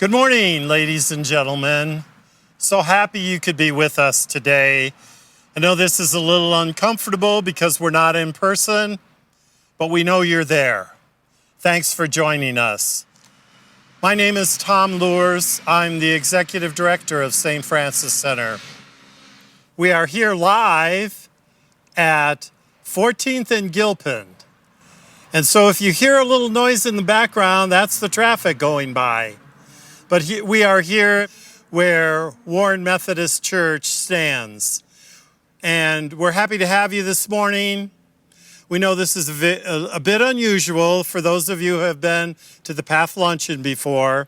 Good morning, ladies and gentlemen. So happy you could be with us today. I know this is a little uncomfortable because we're not in person, but we know you're there. Thanks for joining us. My name is Tom Luehrs. I'm the Executive Director of St. Francis Center. We are here live at 14th and Gilpin. And so if you hear a little noise in the background, that's the traffic going by. But we are here where Warren Methodist Church stands. And we're happy to have you this morning. We know this is a bit unusual for those of you who have been to the Path Luncheon before,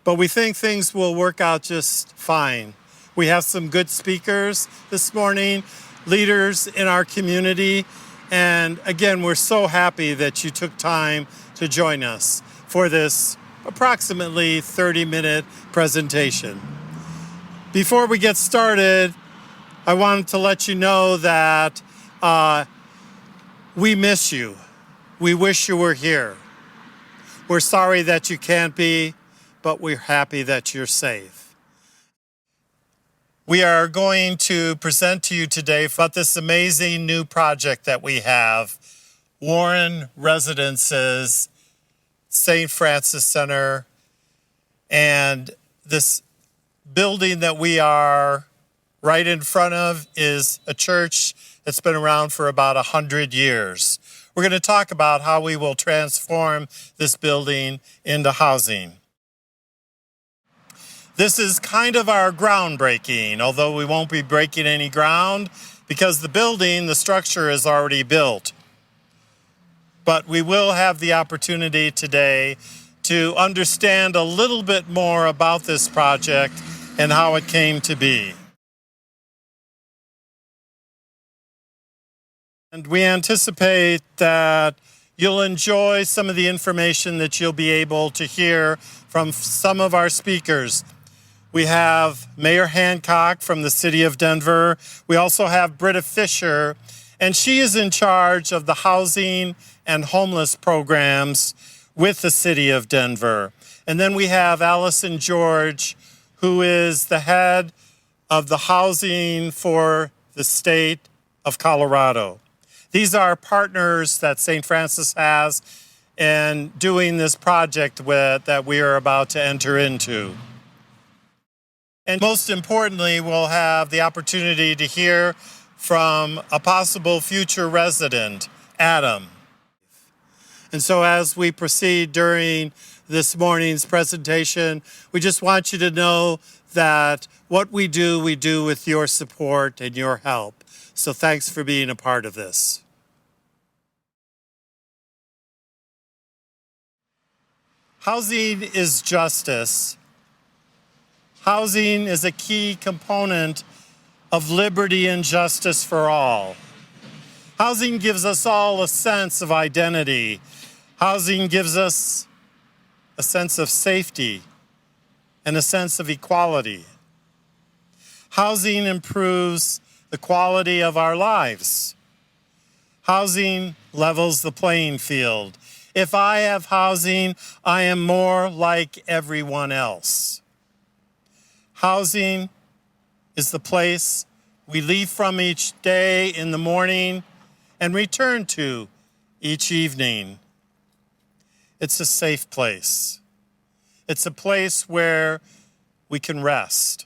but we think things will work out just fine. We have some good speakers this morning, leaders in our community, and again, we're so happy that you took time to join us for this approximately 30-minute presentation. Before we get started, I wanted to let you know that we miss you. We wish you were here. We're sorry that you can't be, but we're happy that you're safe. We are going to present to you today about this amazing new project that we have, Warren Residences, St. Francis Center, and this building that we are right in front of is a church that's been around for about 100 years. We're going to talk about how we will transform this building into housing. This is kind of our groundbreaking, although we won't be breaking any ground because the building, the structure is already built. But we will have the opportunity today to understand a little bit more about this project and how it came to be. And we anticipate that you'll enjoy some of the information that you'll be able to hear from some of our speakers. We have Mayor Hancock from the city of Denver. We also have Britta Fisher, and she is in charge of the housing and homeless programs with the city of Denver. And then we have Allison George, who is the head of the housing for the state of Colorado. These are partners that St. Francis has in doing this project that we are about to enter into. And most importantly, we'll have the opportunity to hear from a possible future resident, Adam. And so as we proceed during this morning's presentation, we just want you to know that what we do with your support and your help. So thanks for being a part of this. Housing is justice. Housing is a key component of liberty and justice for all. Housing gives us all a sense of identity. Housing gives us a sense of safety and a sense of equality. Housing improves the quality of our lives. Housing levels the playing field. If I have housing, I am more like everyone else. Housing is the place we leave from each day in the morning and return to each evening. It's a safe place. It's a place where we can rest.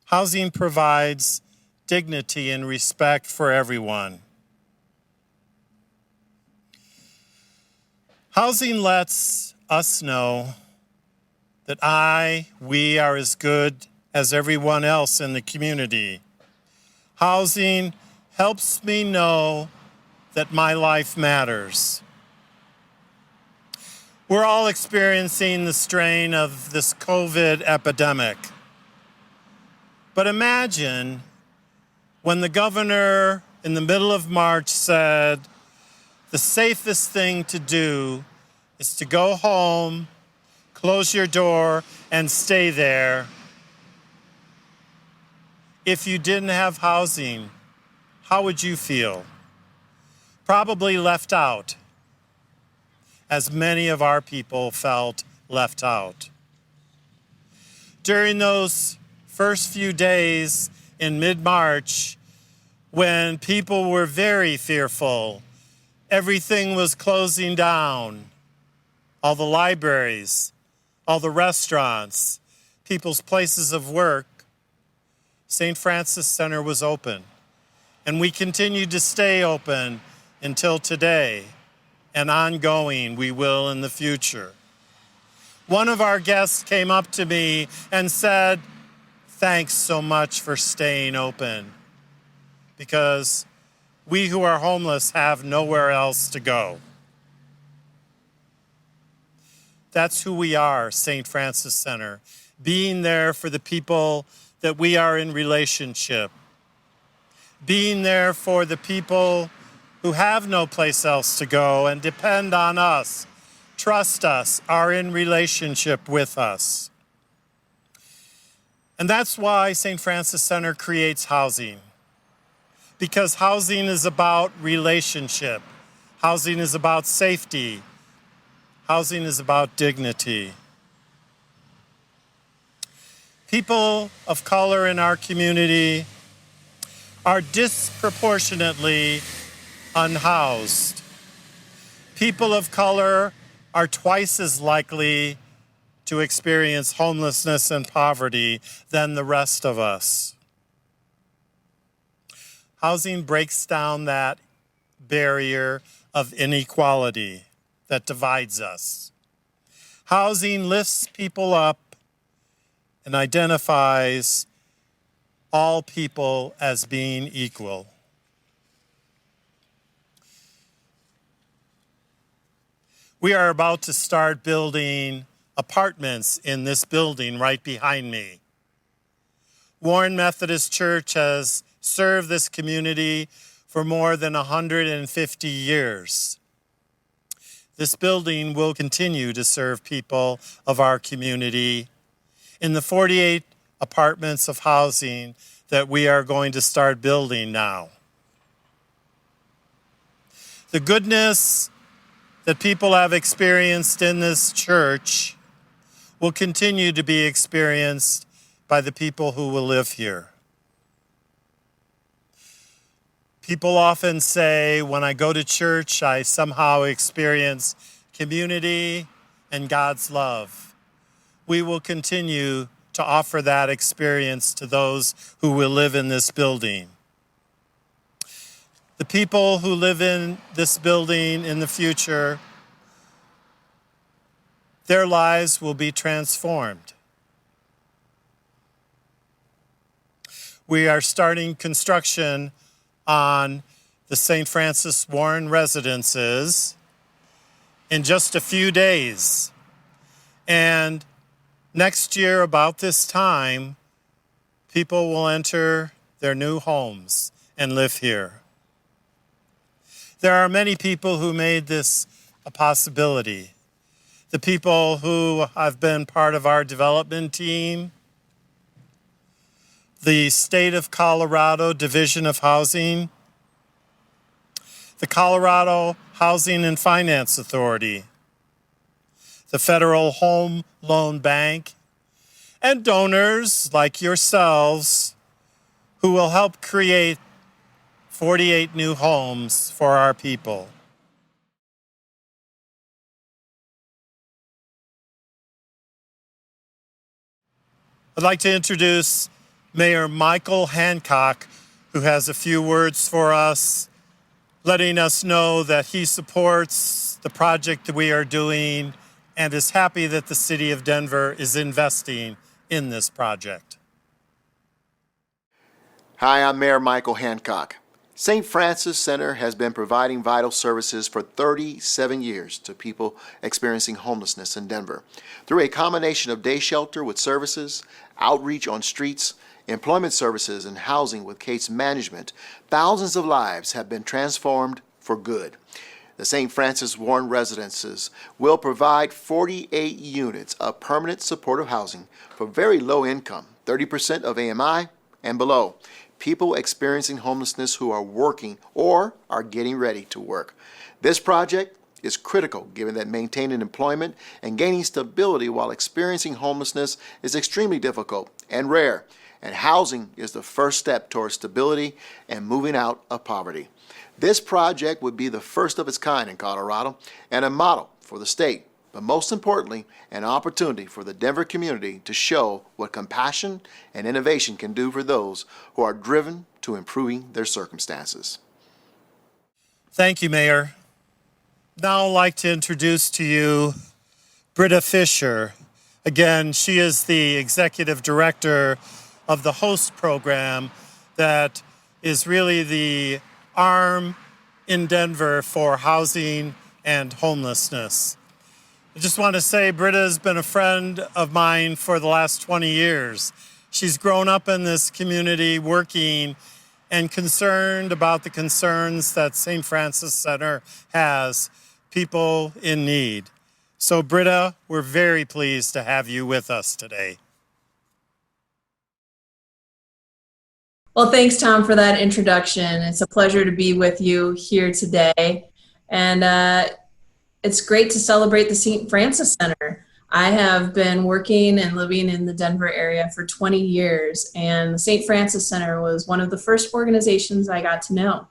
Housing provides dignity and respect for everyone. Housing lets us know that we are as good as everyone else in the community. Housing helps me know that my life matters. We're all experiencing the strain of this COVID epidemic. But imagine when the governor in the middle of March said, the safest thing to do is to go home, close your door, and stay there. If you didn't have housing, how would you feel? Probably left out, as many of our people felt left out. During those first few days in mid-March, when people were very fearful, everything was closing down, all the libraries, all the restaurants, people's places of work, St. Francis Center was open. And we continued to stay open until today, and ongoing we will in the future. One of our guests came up to me and said, "Thanks so much for staying open, because we who are homeless have nowhere else to go." That's who we are, St. Francis Center, being there for the people that we are in relationship, being there for the people who have no place else to go and depend on us, trust us, are in relationship with us. And that's why St. Francis Center creates housing, because housing is about relationship. Housing is about safety. Housing is about dignity. People of color in our community are disproportionately unhoused. People of color are twice as likely to experience homelessness and poverty than the rest of us. Housing breaks down that barrier of inequality that divides us. Housing lifts people up and identifies all people as being equal. We are about to start building apartments in this building right behind me. Warren Methodist Church has served this community for more than 150 years. This building will continue to serve people of our community in the 48 apartments of housing that we are going to start building now. The goodness that people have experienced in this church will continue to be experienced by the people who will live here. People often say, when I go to church, I somehow experience community and God's love. We will continue to offer that experience to those who will live in this building. The people who live in this building in the future, their lives will be transformed. We are starting construction on the St. Francis Warren residences in just a few days. And next year, about this time, people will enter their new homes and live here. There are many people who made this a possibility. The people who have been part of our development team, the State of Colorado Division of Housing, the Colorado Housing and Finance Authority, the Federal Home Loan Bank, and donors like yourselves who will help create 48 new homes for our people. I'd like to introduce Mayor Michael Hancock, who has a few words for us, letting us know that he supports the project that we are doing and is happy that the City of Denver is investing in this project. Hi, I'm Mayor Michael Hancock. St. Francis Center has been providing vital services for 37 years to people experiencing homelessness in Denver. Through a combination of day shelter with services, outreach on streets, employment services, and housing with case management, thousands of lives have been transformed for good. The St. Francis Warren Residences will provide 48 units of permanent supportive housing for very low income, 30% of AMI and below, people experiencing homelessness who are working or are getting ready to work. This project is critical, given that maintaining employment and gaining stability while experiencing homelessness is extremely difficult and rare, and housing is the first step towards stability and moving out of poverty. This project would be the first of its kind in Colorado and a model for the state, but most importantly, an opportunity for the Denver community to show what compassion and innovation can do for those who are driven to improving their circumstances. Thank you, Mayor. Now I'd like to introduce to you Britta Fisher. Again, she is the executive director of the host program that is really the arm in Denver for housing and homelessness. I just want to say Britta has been a friend of mine for the last 20 years. She's grown up in this community working and concerned about the concerns that St. Francis Center has, people in need. So Britta, we're very pleased to have you with us today. Well, thanks, Tom, for that introduction. It's a pleasure to be with you here today. And it's great to celebrate the St. Francis Center. I have been working and living in the Denver area for 20 years, and the St. Francis Center was one of the first organizations I got to know.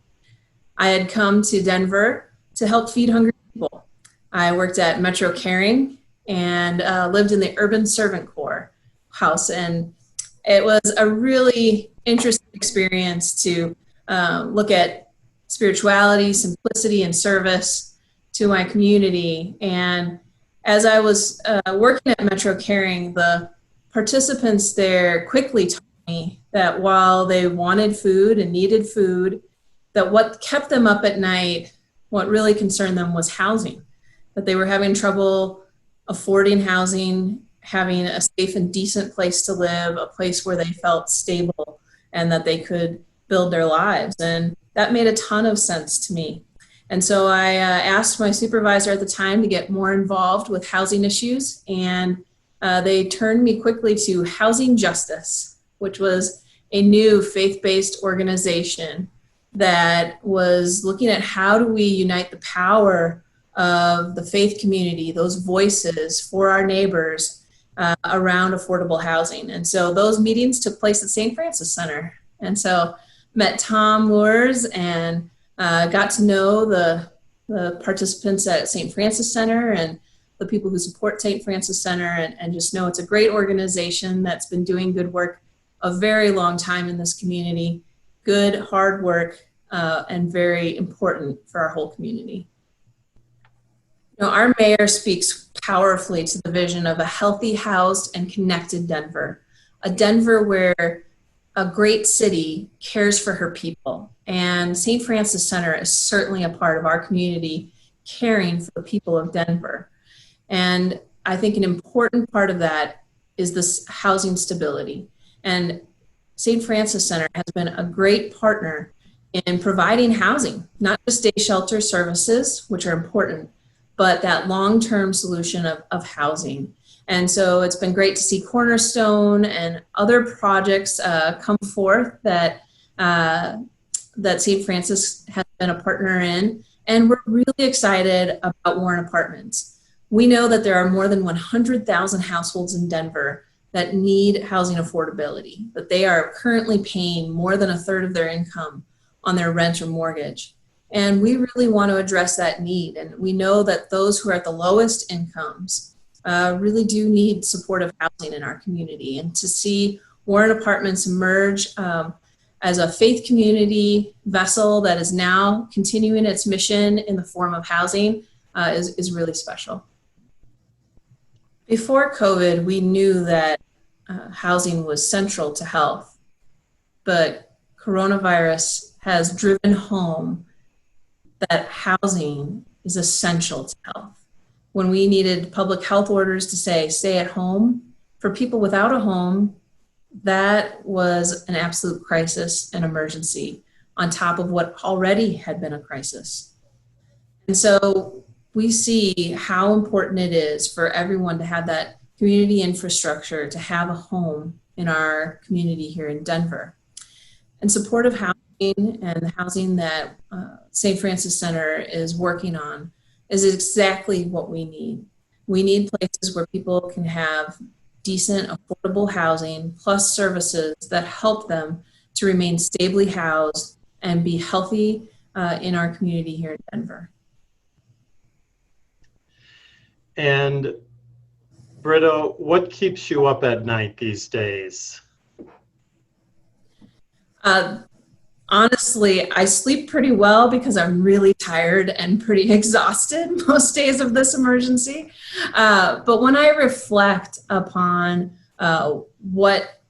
I had come to Denver to help feed hungry people. I worked at Metro Caring and lived in the Urban Servant Corps house, and it was a really interesting experience to look at spirituality, simplicity, and service to my community. And as I was working at Metro Caring, the participants there quickly told me that while they wanted food and needed food, that what kept them up at night, what really concerned them was housing, that they were having trouble affording housing, having a safe and decent place to live, a place where they felt stable and that they could build their lives. And that made a ton of sense to me. And so I asked my supervisor at the time to get more involved with housing issues, and they turned me quickly to Housing Justice, which was a new faith-based organization that was looking at how do we unite the power of the faith community, those voices for our neighbors around affordable housing. And so those meetings took place at St. Francis Center. And so met Tom Luehrs and got to know the participants at St. Francis Center and the people who support St. Francis Center, and just know it's a great organization that's been doing good work a very long time in this community, good, hard work, and very important for our whole community. You know, our mayor speaks powerfully to the vision of a healthy, housed, and connected Denver, a Denver where a great city cares for her people. And St. Francis Center is certainly a part of our community caring for the people of Denver. And I think an important part of that is this housing stability. And St. Francis Center has been a great partner in providing housing, not just day shelter services, which are important, but that long-term solution of housing. And so it's been great to see Cornerstone and other projects come forth that St. Francis has been a partner in. And we're really excited about Warren Apartments. We know that there are more than 100,000 households in Denver that need housing affordability, that they are currently paying more than a third of their income on their rent or mortgage. And we really want to address that need. And we know that those who are at the lowest incomes really do need supportive housing in our community. And to see Warren Apartments emerge as a faith community vessel that is now continuing its mission in the form of housing is really special. Before COVID, we knew that housing was central to health, but coronavirus has driven home that housing is essential to health. When we needed public health orders to say, stay at home, for people without a home, that was an absolute crisis and emergency on top of what already had been a crisis. And so we see how important it is for everyone to have that community infrastructure, to have a home in our community here in Denver. And supportive housing and the housing that St. Francis Center is working on is exactly what we need. We need places where people can have decent, affordable housing plus services that help them to remain stably housed and be healthy in our community here in Denver. And Britta, what keeps you up at night these days? Honestly, I sleep pretty well because I'm really tired and pretty exhausted most days of this emergency. But when I reflect upon what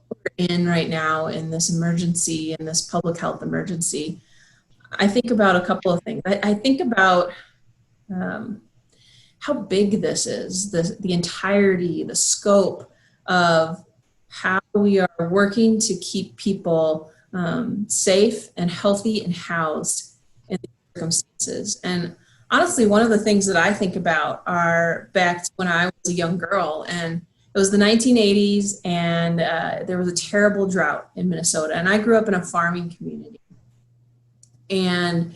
we're in right now in this emergency, in this public health emergency, I think about a couple of things. I think about how big this is, the entirety, the scope of how we are working to keep people safe and healthy and housed in these circumstances. And honestly, one of the things that I think about are back to when I was a young girl, and it was the 1980s, and there was a terrible drought in Minnesota. And I grew up in a farming community. And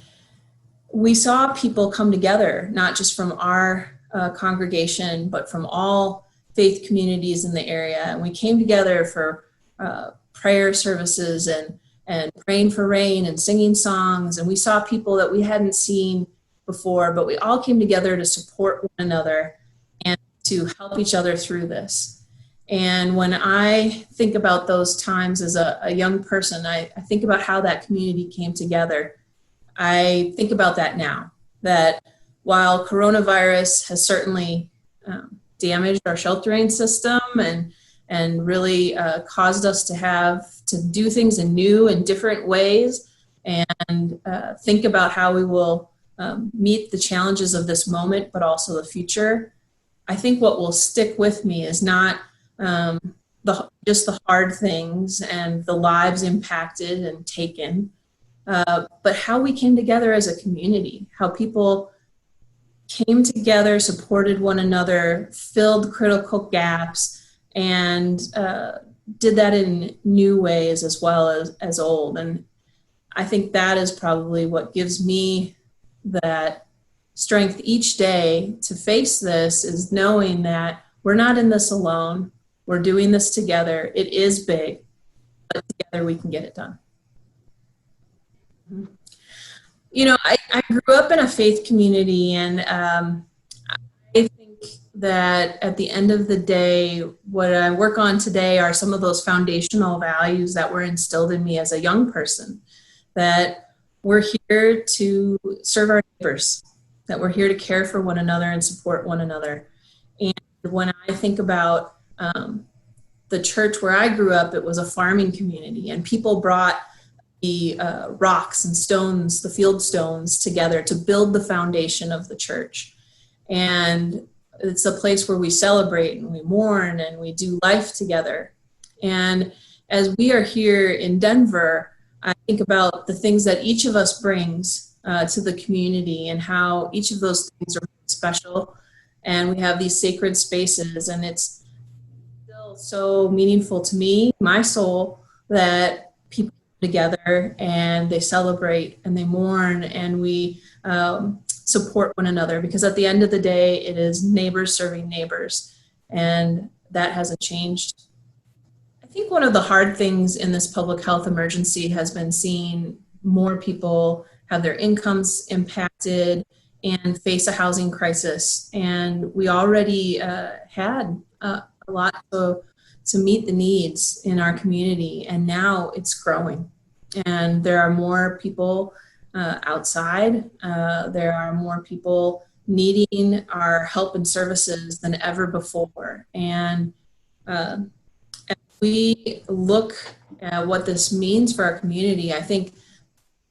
we saw people come together, not just from our congregation, but from all faith communities in the area. And we came together for prayer services and praying for rain and singing songs. And we saw people that we hadn't seen before, but we all came together to support one another and to help each other through this. And when I think about those times as a young person, I think about how that community came together. I think about that now, that while coronavirus has certainly damaged our sheltering system and really caused us to have to do things in new and different ways, and think about how we will meet the challenges of this moment, but also the future. I think what will stick with me is not just the hard things and the lives impacted and taken, but how we came together as a community, how people came together, supported one another, filled critical gaps, and did that in new ways as well as old. And I think that is probably what gives me that strength each day to face this, is knowing that we're not in this alone. We're doing this together. It is big, but together we can get it done. You know, I grew up in a faith community, and I think that at the end of the day, what I work on today are some of those foundational values that were instilled in me as a young person, that we're here to serve our neighbors, that we're here to care for one another and support one another. And when I think about the church where I grew up, it was a farming community, and people brought the rocks and stones, the field stones, together to build the foundation of the church. And it's a place where we celebrate and we mourn and we do life together. And as we are here in Denver, I think about the things that each of us brings to the community and how each of those things are special. And we have these sacred spaces, and it's still so meaningful to me, my soul, that people come together and they celebrate and they mourn and we support one another, because at the end of the day, it is neighbors serving neighbors, and that hasn't changed. I think one of the hard things in this public health emergency has been seeing more people have their incomes impacted and face a housing crisis. And we already had a lot to meet the needs in our community, and now it's growing. And there are more people outside. There are more people needing our help and services than ever before. And as we look at what this means for our community, I think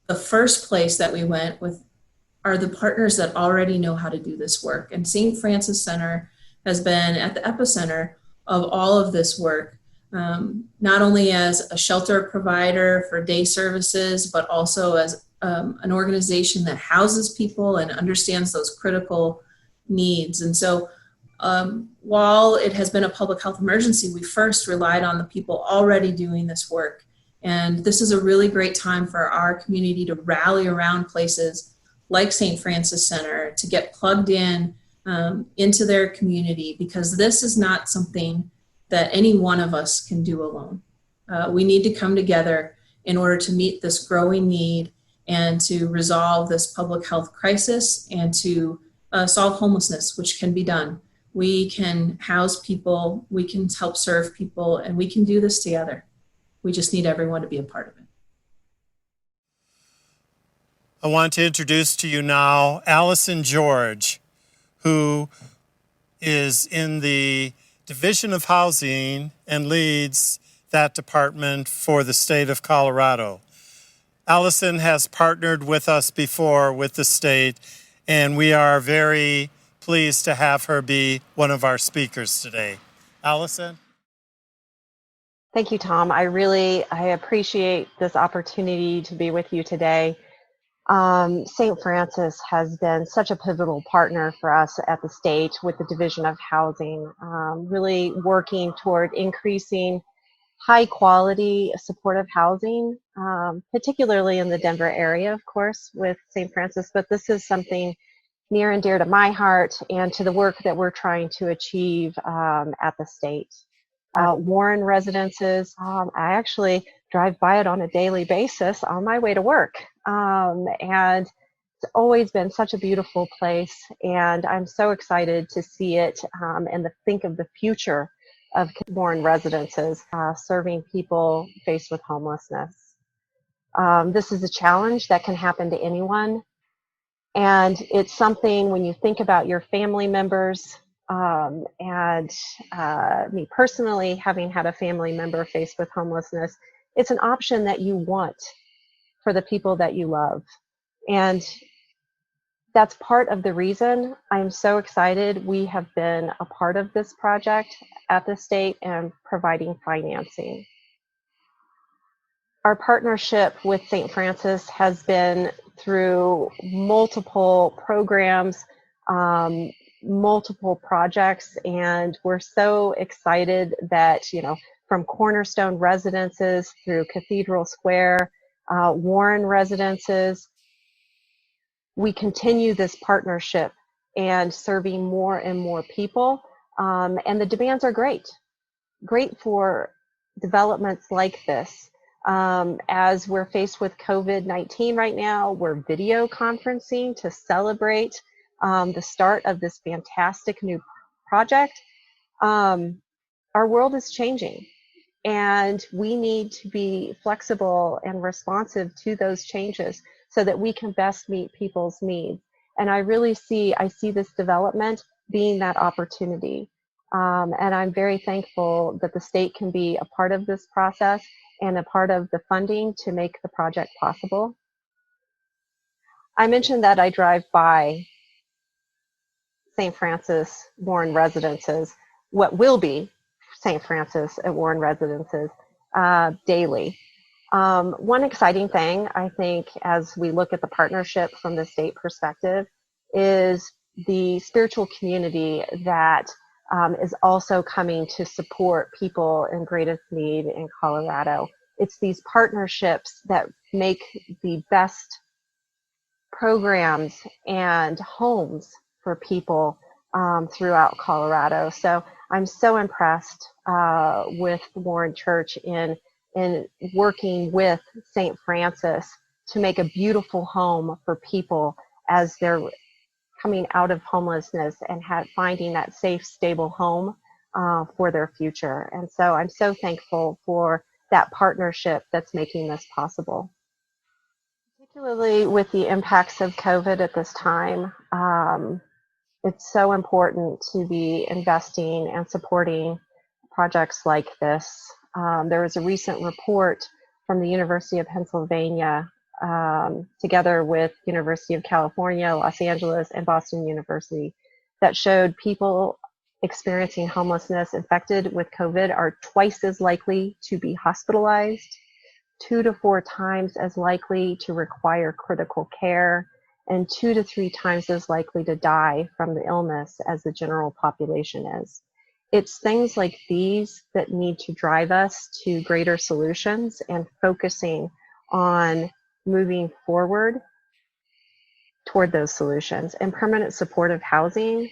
the first place that we went with are the partners that already know how to do this work. And St. Francis Center has been at the epicenter of all of this work, not only as a shelter provider for day services, but also as an organization that houses people and understands those critical needs. And so while it has been a public health emergency, we first relied on the people already doing this work. And this is a really great time for our community to rally around places like St. Francis Center to get plugged in into their community, because this is not something that any one of us can do alone. We need to come together in order to meet this growing need and to resolve this public health crisis and to solve homelessness, which can be done. We can house people, we can help serve people, and we can do this together. We just need everyone to be a part of it. I want to introduce to you now Allison George, who is in the Division of Housing and leads that department for the state of Colorado. Allison has partnered with us before with the state, and we are very pleased to have her be one of our speakers today. Allison? Thank you, Tom. I appreciate this opportunity to be with you today. St. Francis has been such a pivotal partner for us at the state with the Division of Housing, really working toward increasing high quality supportive housing, particularly in the Denver area, of course, with St. Francis, but this is something near and dear to my heart and to the work that we're trying to achieve at the state. Warren Residences, I actually drive by it on a daily basis on my way to work. And it's always been such a beautiful place, and I'm so excited to see it and to think of the future of Warren Residences serving people faced with homelessness. This is a challenge that can happen to anyone, and it's something when you think about your family members, and me personally, having had a family member faced with homelessness, it's an option that you want for the people that you love. And that's part of the reason I'm so excited we have been a part of this project at the state and providing financing. Our partnership with St. Francis has been through multiple programs, multiple projects, and we're so excited that, from Cornerstone Residences through Cathedral Square, Warren Residences, we continue this partnership and serving more and more people, and the demands are great for developments like this. As we're faced with COVID-19 right now, we're video conferencing to celebrate the start of this fantastic new project. Our world is changing, and we need to be flexible and responsive to those changes so that we can best meet people's needs. And I see this development being that opportunity. And I'm very thankful that the state can be a part of this process and a part of the funding to make the project possible. I mentioned that I drive by St. Francis Warren Residences, what will be St. Francis at Warren Residences, daily. One exciting thing, I think, as we look at the partnership from the state perspective, is the spiritual community that is also coming to support people in greatest need in Colorado. It's these partnerships that make the best programs and homes for people throughout Colorado. So I'm so impressed with Warren Church in working with St. Francis to make a beautiful home for people as they're coming out of homelessness and finding that safe, stable home for their future. And so I'm so thankful for that partnership that's making this possible. Particularly with the impacts of COVID at this time, it's so important to be investing and supporting projects like this. There was a recent report from the University of Pennsylvania, together with University of California, Los Angeles, and Boston University, that showed people experiencing homelessness infected with COVID are twice as likely to be hospitalized, 2 to 4 times as likely to require critical care, and 2 to 3 times as likely to die from the illness as the general population is. It's things like these that need to drive us to greater solutions and focusing on moving forward toward those solutions. And permanent supportive housing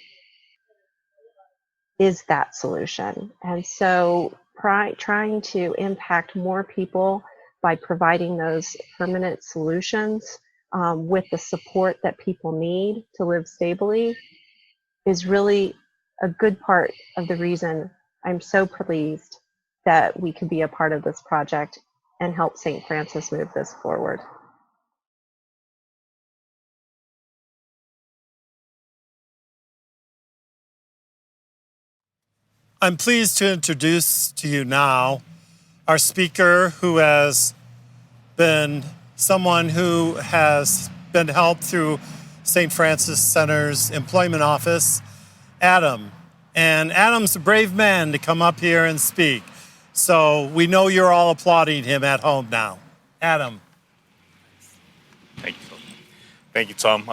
is that solution. And so trying to impact more people by providing those permanent solutions with the support that people need to live stably is really a good part of the reason I'm so pleased that we could be a part of this project and help St. Francis move this forward. I'm pleased to introduce to you now our speaker, who has been someone who has been helped through St. Francis Center's employment office, Adam. And Adam's a brave man to come up here and speak. So we know you're all applauding him at home now. Adam. Thank you. Thank you, Tom.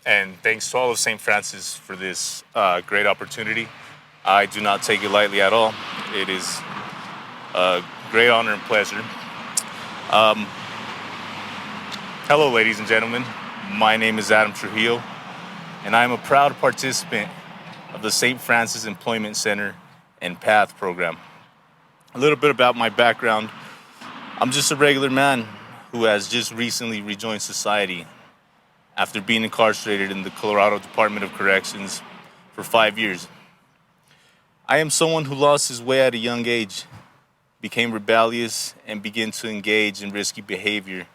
And thanks to all of St. Francis for this great opportunity. I do not take it lightly at all. It is a great honor and pleasure. Hello, ladies and gentlemen. My name is Adam Trujillo, and I am a proud participant of the St. Francis Employment Center and PATH program. A little bit about my background. I'm just a regular man who has just recently rejoined society after being incarcerated in the Colorado Department of Corrections for 5 years. I am someone who lost his way at a young age, became rebellious, and began to engage in risky behavior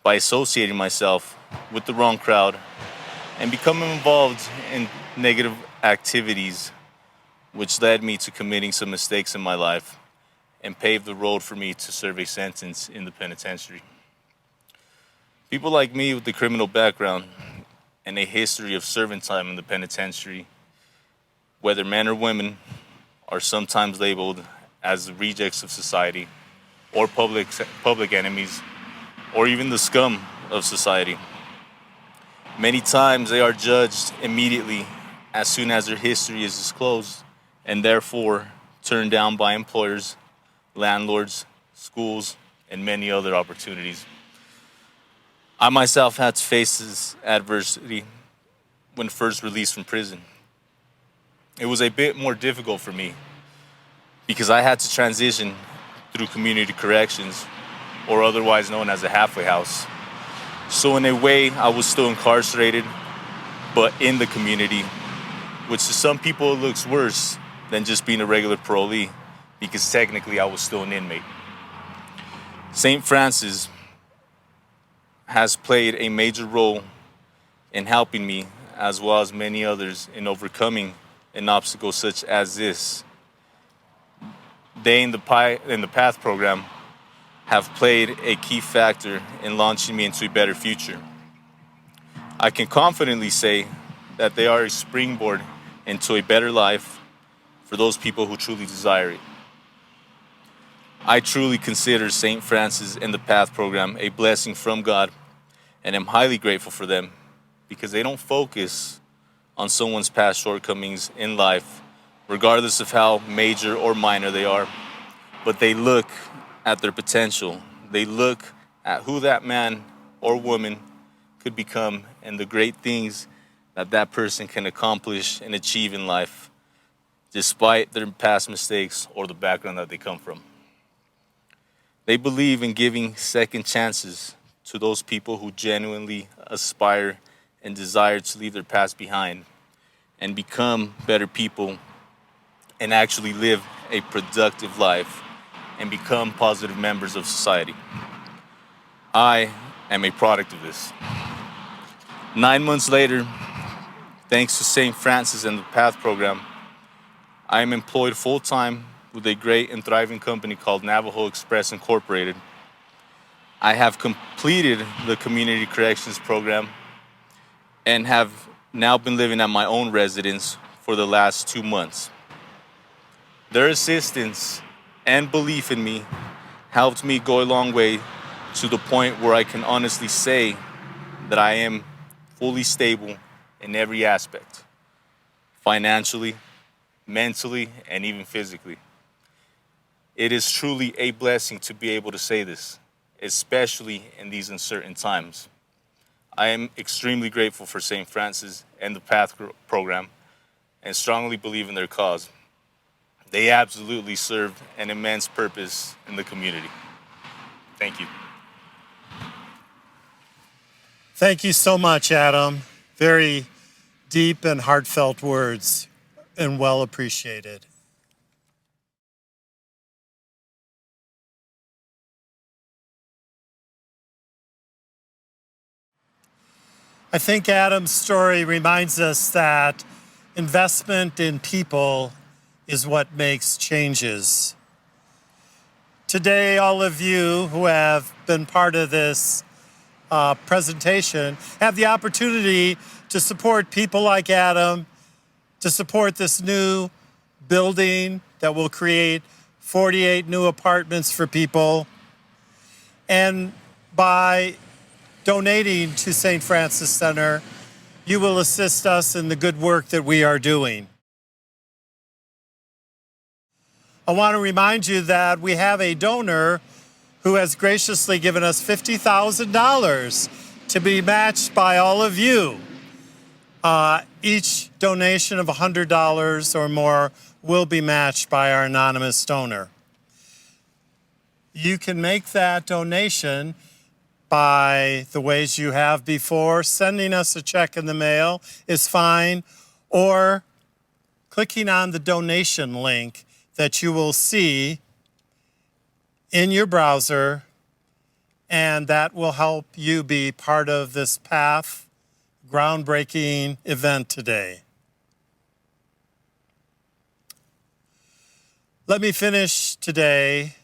by associating myself with the wrong crowd and becoming involved in negative activities, which led me to committing some mistakes in my life and paved the road for me to serve a sentence in the penitentiary. People like me with a criminal background and a history of serving time in the penitentiary, whether men or women, are sometimes labeled as the rejects of society or public enemies or even the scum of society. Many times they are judged immediately as soon as their history is disclosed and therefore turned down by employers, landlords, schools, and many other opportunities. I myself had to face this adversity when first released from prison. It was a bit more difficult for me because I had to transition through community corrections, or otherwise known as a halfway house. So in a way, I was still incarcerated, but in the community, which to some people it looks worse than just being a regular parolee, because technically I was still an inmate. St. Francis has played a major role in helping me, as well as many others, in overcoming an obstacle such as this. They in the PATH program have played a key factor in launching me into a better future. I can confidently say that they are a springboard into a better life for those people who truly desire it. I truly consider St. Francis and the PATH program a blessing from God, and am highly grateful for them because they don't focus on someone's past shortcomings in life, regardless of how major or minor they are, but they look at their potential. They look at who that man or woman could become and the great things that that person can accomplish and achieve in life, despite their past mistakes or the background that they come from. They believe in giving second chances to those people who genuinely aspire and desire to leave their past behind and become better people and actually live a productive life and become positive members of society. I am a product of this. 9 months later, thanks to St. Francis and the PATH program, I am employed full-time with a great and thriving company called Navajo Express Incorporated. I have completed the community corrections program and have now been living at my own residence for the last 2 months. Their assistance and belief in me helped me go a long way to the point where I can honestly say that I am fully stable in every aspect, financially, mentally, and even physically. It is truly a blessing to be able to say this, especially in these uncertain times. I am extremely grateful for St. Francis and the PATH program and strongly believe in their cause. They absolutely serve an immense purpose in the community. Thank you. Thank you so much, Adam. Very deep and heartfelt words, and well appreciated. I think Adam's story reminds us that investment in people is what makes changes. Today, all of you who have been part of this presentation have the opportunity to support people like Adam, to support this new building that will create 48 new apartments for people. And by donating to St. Francis Center, you will assist us in the good work that we are doing. I want to remind you that we have a donor who has graciously given us $50,000 to be matched by all of you. Each donation of $100 or more will be matched by our anonymous donor. You can make that donation by the ways you have before. Sending us a check in the mail is fine, or clicking on the donation link that you will see in your browser, and that will help you be part of this PATH groundbreaking event today. Let me finish today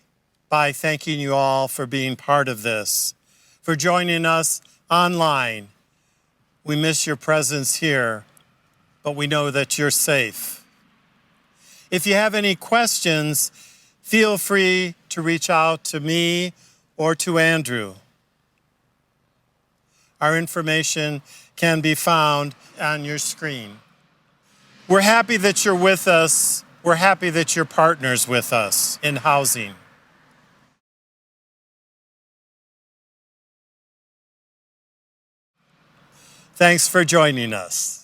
by thanking you all for being part of this, for joining us online. We miss your presence here, but we know that you're safe. If you have any questions, feel free to reach out to me or to Andrew. Our information can be found on your screen. We're happy that you're with us. We're happy that you're partners with us in housing. Thanks for joining us.